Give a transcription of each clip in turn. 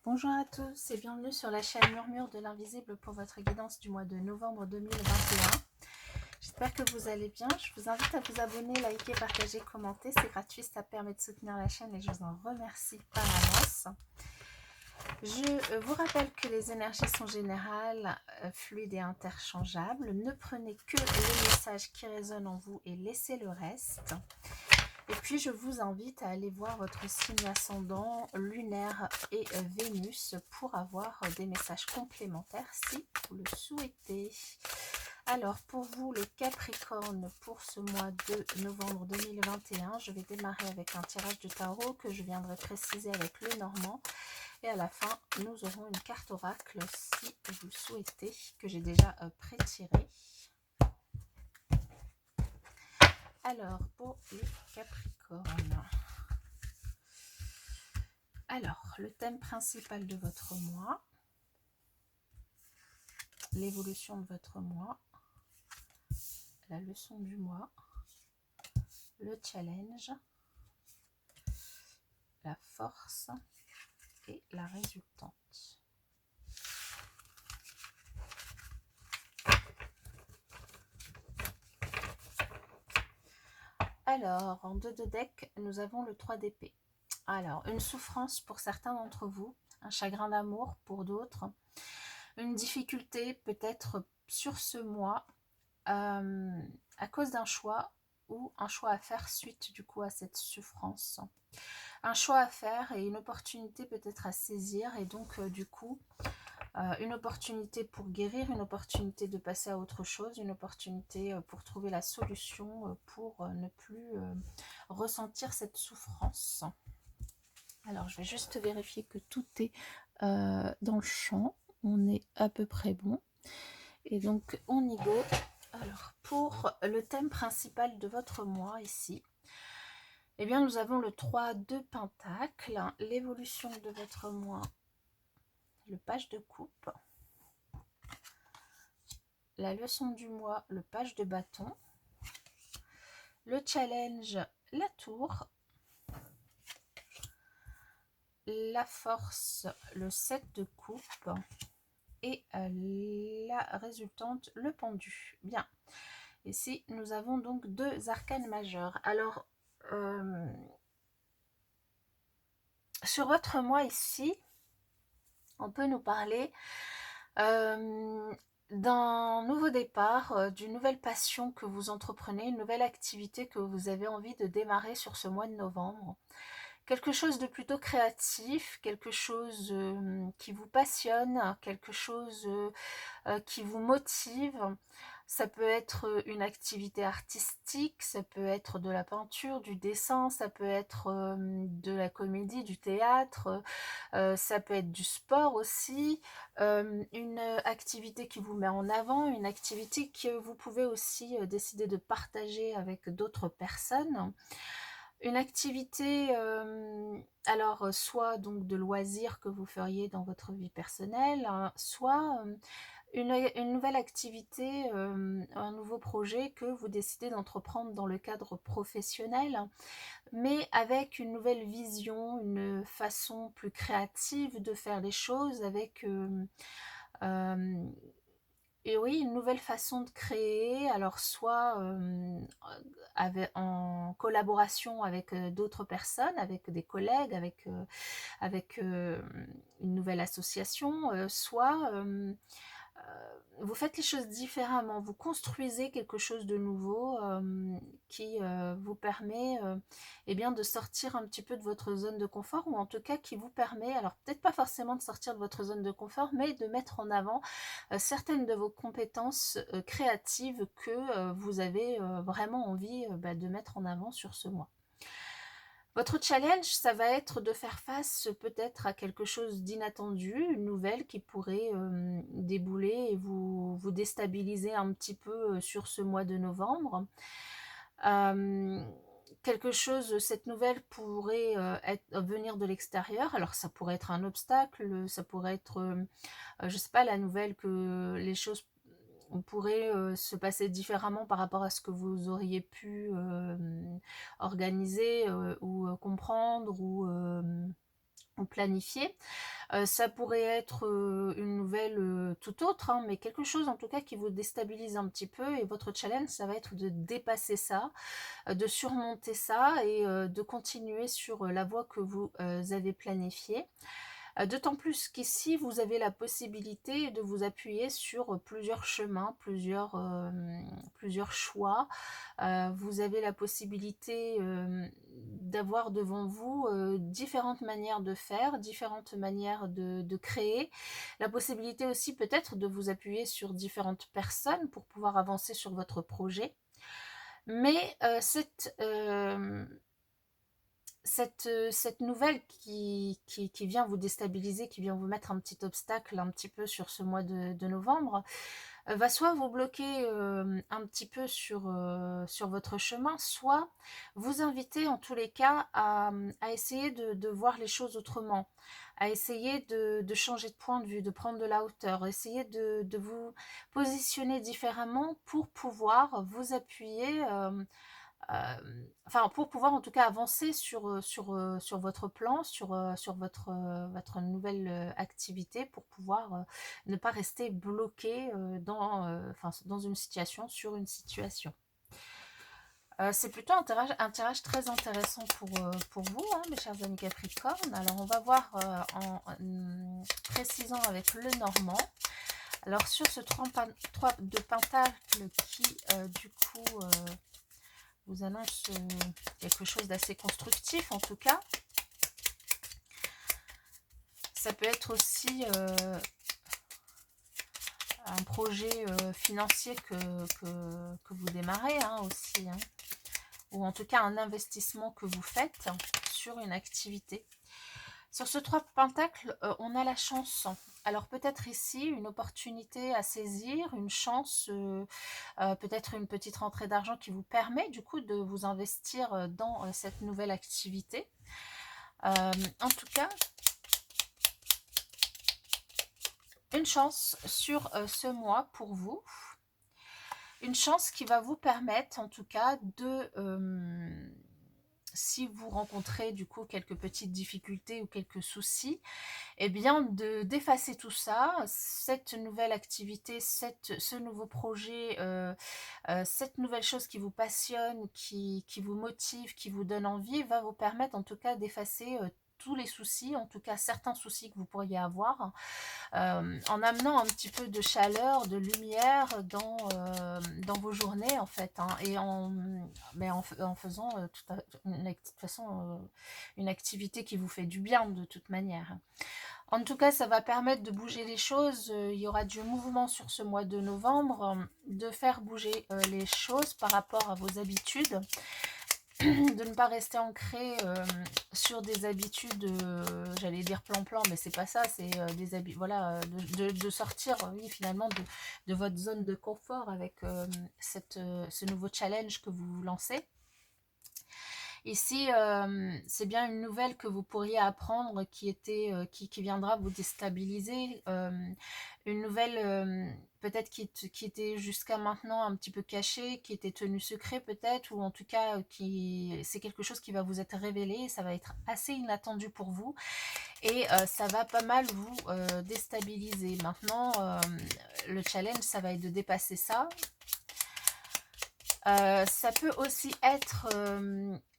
Bonjour à tous et bienvenue sur la chaîne Murmure de l'Invisible pour votre guidance du mois de novembre 2021. J'espère que vous allez bien. Je vous invite à vous abonner, liker, partager, commenter. C'est gratuit, ça permet de soutenir la chaîne et je vous en remercie par avance. Je vous rappelle que les énergies sont générales, fluides et interchangeables. Ne prenez que les messages qui résonnent en vous et laissez le reste. Et puis, je vous invite à aller voir votre signe ascendant, lunaire et Vénus pour avoir des messages complémentaires si vous le souhaitez. Alors, pour vous, les Capricornes, pour ce mois de novembre 2021, je vais démarrer avec un tirage de tarot que je viendrai préciser avec le Normand. Et à la fin, nous aurons une carte oracle si vous le souhaitez, que j'ai déjà pré-tirée. Alors, pour les Capricornes. Alors, le thème principal de votre mois, l'évolution de votre mois, la leçon du mois, le challenge, la force et la résultante. Alors, en 2 de deck, nous avons le 3 d'épée. Alors, une souffrance pour certains d'entre vous, un chagrin d'amour pour d'autres, une difficulté peut-être sur ce mois à cause d'un choix ou un choix à faire suite du coup à cette souffrance. Un choix à faire et une opportunité peut-être à saisir et donc du coup une opportunité pour guérir, une opportunité de passer à autre chose, une opportunité pour trouver la solution pour ne plus ressentir cette souffrance. Alors je vais juste vérifier que tout est dans le champ, on est à peu près bon et donc on y go. Alors pour le thème principal de votre mois ici, eh bien nous avons le 3 de Pentacle, l'évolution de votre mois, le page de coupe, la leçon du mois, le page de bâton, le challenge, la tour, la force, le 7 de coupe et la résultante, le pendu. Bien. Ici, nous avons donc 2 arcanes majeurs. Alors, sur votre mois ici, on peut nous parler d'un nouveau départ, d'une nouvelle passion que vous entreprenez, une nouvelle activité que vous avez envie de démarrer sur ce mois de novembre. Quelque chose de plutôt créatif, quelque chose qui vous passionne, quelque chose qui vous motive. Ça peut être une activité artistique, ça peut être de la peinture, du dessin, ça peut être de la comédie, du théâtre, ça peut être du sport aussi, une activité qui vous met en avant, une activité que vous pouvez aussi décider de partager avec d'autres personnes. Une activité, alors soit donc de loisirs que vous feriez dans votre vie personnelle, hein, soit une nouvelle activité, un nouveau projet que vous décidez d'entreprendre dans le cadre professionnel, mais avec une nouvelle vision, une façon plus créative de faire les choses, avec et oui, une nouvelle façon de créer, alors soit en collaboration avec d'autres personnes, avec des collègues, avec une nouvelle association, soit vous faites les choses différemment, vous construisez quelque chose de nouveau qui vous permet eh bien, de sortir un petit peu de votre zone de confort, ou en tout cas qui vous permet, alors peut-être pas forcément de sortir de votre zone de confort, mais de mettre en avant certaines de vos compétences créatives que vous avez vraiment envie de mettre en avant sur ce mois. Votre challenge, ça va être de faire face peut-être à quelque chose d'inattendu, une nouvelle qui pourrait débouler et vous déstabiliser un petit peu sur ce mois de novembre. Quelque chose, cette nouvelle pourrait venir de l'extérieur. Alors ça pourrait être un obstacle, ça pourrait être, je sais pas, la nouvelle que les choses pourraient se passer différemment par rapport à ce que vous auriez pu organiser ou comprendre ou ou planifié. Ça pourrait être une nouvelle tout autre, hein, mais quelque chose en tout cas qui vous déstabilise un petit peu, et votre challenge, ça va être de dépasser ça, de surmonter ça et de continuer sur la voie que vous avez planifiée. D'autant plus qu'ici, vous avez la possibilité de vous appuyer sur plusieurs chemins, plusieurs choix. Vous avez la possibilité d'avoir devant vous différentes manières de faire, différentes manières de créer. La possibilité aussi peut-être de vous appuyer sur différentes personnes pour pouvoir avancer sur votre projet. Mais cette nouvelle qui vient vous déstabiliser, qui vient vous mettre un petit obstacle un petit peu sur ce mois de novembre, va soit vous bloquer un petit peu sur votre chemin, soit vous inviter en tous les cas à essayer de voir les choses autrement, à essayer de changer de point de vue, de prendre de la hauteur, essayer de vous positionner différemment pour pouvoir vous appuyer enfin pour pouvoir en tout cas avancer sur votre plan, sur votre nouvelle activité, pour pouvoir ne pas rester bloqué dans une situation, sur une situation. C'est plutôt un tirage très intéressant pour vous, hein, mes chers amis Capricorne. Alors on va voir en précisant avec le Normand. Alors sur ce 3 de Pentacle qui du coup vous annonce quelque chose d'assez constructif en tout cas. Ça peut être aussi un projet financier que vous démarrez hein, aussi, hein, ou en tout cas un investissement que vous faites sur une activité. Sur ce 3 pentacles, on a la chance. Alors peut-être ici une opportunité à saisir, une chance, peut-être une petite rentrée d'argent qui vous permet du coup de vous investir dans cette nouvelle activité. En tout cas, une chance sur ce mois pour vous. Une chance qui va vous permettre en tout cas si vous rencontrez du coup quelques petites difficultés ou quelques soucis, eh bien d'effacer tout ça, cette nouvelle activité, ce nouveau projet, cette nouvelle chose qui vous passionne, qui vous motive, qui vous donne envie, va vous permettre en tout cas d'effacer tous les soucis, en tout cas certains soucis que vous pourriez avoir, en amenant un petit peu de chaleur, de lumière dans vos journées en fait, hein, et en faisant de toute façon une activité qui vous fait du bien de toute manière. En tout cas, ça va permettre de bouger les choses. Il y aura du mouvement sur ce mois de novembre, de faire bouger les choses par rapport à vos habitudes, de ne pas rester ancré sur des habitudes, j'allais dire plan-plan, mais c'est pas ça, c'est des habitudes, voilà, de sortir, oui, finalement, de votre zone de confort avec ce nouveau challenge que vous lancez. Ici, c'est bien une nouvelle que vous pourriez apprendre qui viendra vous déstabiliser. Une nouvelle peut-être qui était jusqu'à maintenant un petit peu cachée, qui était tenue secret peut-être, ou en tout cas c'est quelque chose qui va vous être révélé. Ça va être assez inattendu pour vous et ça va pas mal vous déstabiliser. Maintenant, le challenge, ça va être de dépasser ça. Ça peut aussi être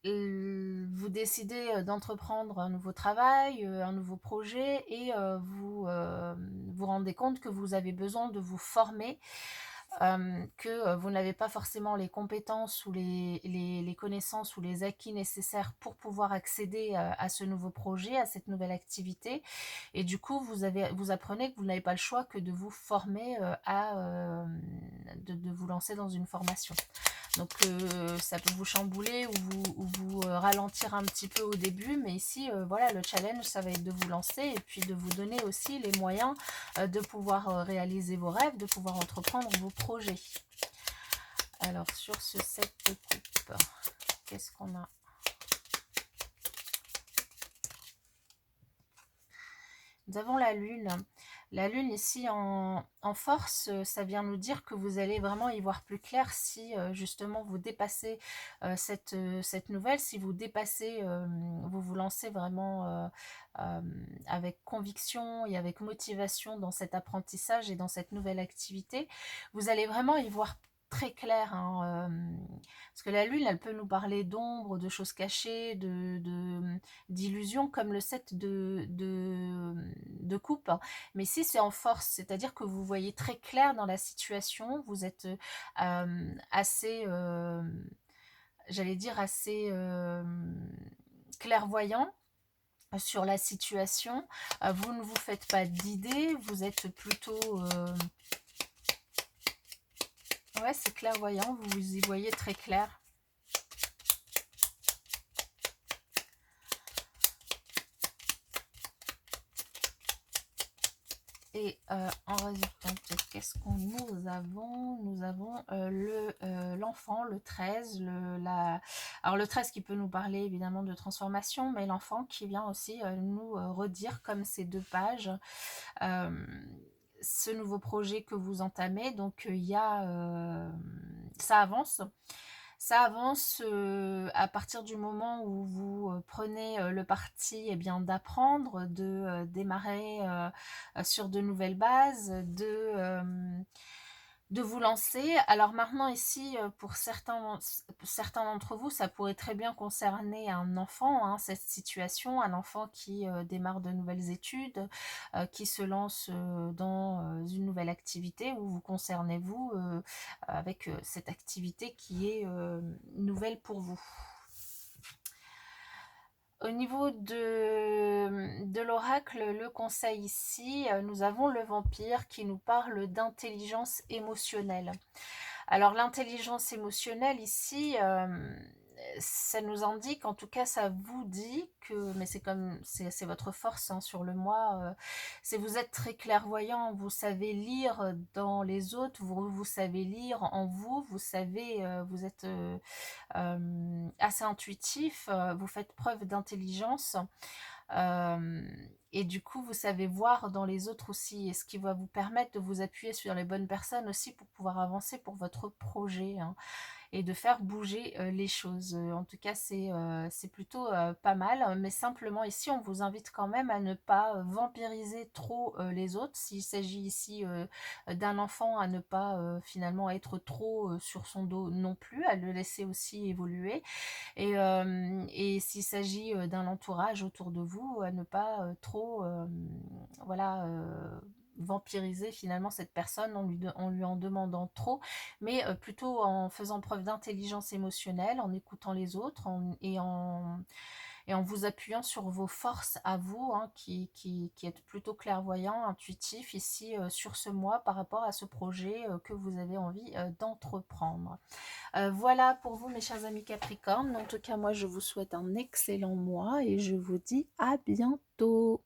vous décidez d'entreprendre un nouveau travail, un nouveau projet, et vous rendez compte que vous avez besoin de vous former, que vous n'avez pas forcément les compétences ou les connaissances ou les acquis nécessaires pour pouvoir accéder à ce nouveau projet, à cette nouvelle activité, et du coup vous apprenez que vous n'avez pas le choix que de vous former, de vous lancer dans une formation. Donc ça peut vous chambouler ou vous ralentir un petit peu au début, mais ici voilà, le challenge, ça va être de vous lancer et puis de vous donner aussi les moyens de pouvoir réaliser vos rêves, de pouvoir entreprendre vos projets. Alors sur ce 7 de coupe, qu'est-ce qu'on a? Nous avons la lune. La lune ici en force, ça vient nous dire que vous allez vraiment y voir plus clair si justement vous dépassez cette nouvelle, si vous dépassez, vous vous lancez vraiment avec conviction et avec motivation dans cet apprentissage et dans cette nouvelle activité. Vous allez vraiment y voir très clair, hein, parce que la lune, elle peut nous parler d'ombre, de choses cachées, d'illusions, comme le 7 de coupe, hein. Mais si c'est en force, c'est-à-dire que vous voyez très clair dans la situation, vous êtes assez, j'allais dire, assez clairvoyant sur la situation. Vous ne vous faites pas d'idées, vous êtes plutôt... ouais, c'est clairvoyant, vous y voyez très clair. Et en résultat, qu'est-ce qu'on nous avons? Nous avons l'enfant, le 13, alors le 13 qui peut nous parler évidemment de transformation, mais l'enfant qui vient aussi nous redire, comme ces deux pages, euh, ce nouveau projet que vous entamez. Donc il y a... ça avance. Ça avance à partir du moment où vous prenez le parti eh bien, d'apprendre, de démarrer sur de nouvelles bases, de vous lancer. Alors maintenant ici, pour certains d'entre vous, ça pourrait très bien concerner un enfant, hein, cette situation, un enfant qui démarre de nouvelles études, qui se lance dans une nouvelle activité, où vous concernez vous avec cette activité qui est nouvelle pour vous. Au niveau de l'oracle, le conseil ici, nous avons le vampire qui nous parle d'intelligence émotionnelle. Alors l'intelligence émotionnelle ici, ça nous indique, en tout cas ça vous dit que, mais c'est comme, c'est votre force hein, sur le mois, c'est vous êtes très clairvoyant, vous savez lire dans les autres, vous savez lire en vous, vous savez, vous êtes assez intuitif, vous faites preuve d'intelligence. Et du coup, vous savez voir dans les autres aussi, et ce qui va vous permettre de vous appuyer sur les bonnes personnes aussi pour pouvoir avancer pour votre projet, hein, et de faire bouger les choses. En tout cas, c'est plutôt pas mal, mais simplement ici, on vous invite quand même à ne pas vampiriser trop les autres. S'il s'agit ici d'un enfant, à ne pas finalement être trop sur son dos non plus, à le laisser aussi évoluer. Et s'il s'agit d'un entourage autour de vous, à ne pas trop voilà, vampiriser finalement cette personne en lui en demandant trop, mais plutôt en faisant preuve d'intelligence émotionnelle, en écoutant les autres et en vous appuyant sur vos forces à vous, hein, qui êtes plutôt clairvoyant, intuitif ici sur ce mois par rapport à ce projet que vous avez envie d'entreprendre. Voilà pour vous mes chers amis Capricorne. En tout cas, moi je vous souhaite un excellent mois et je vous dis à bientôt.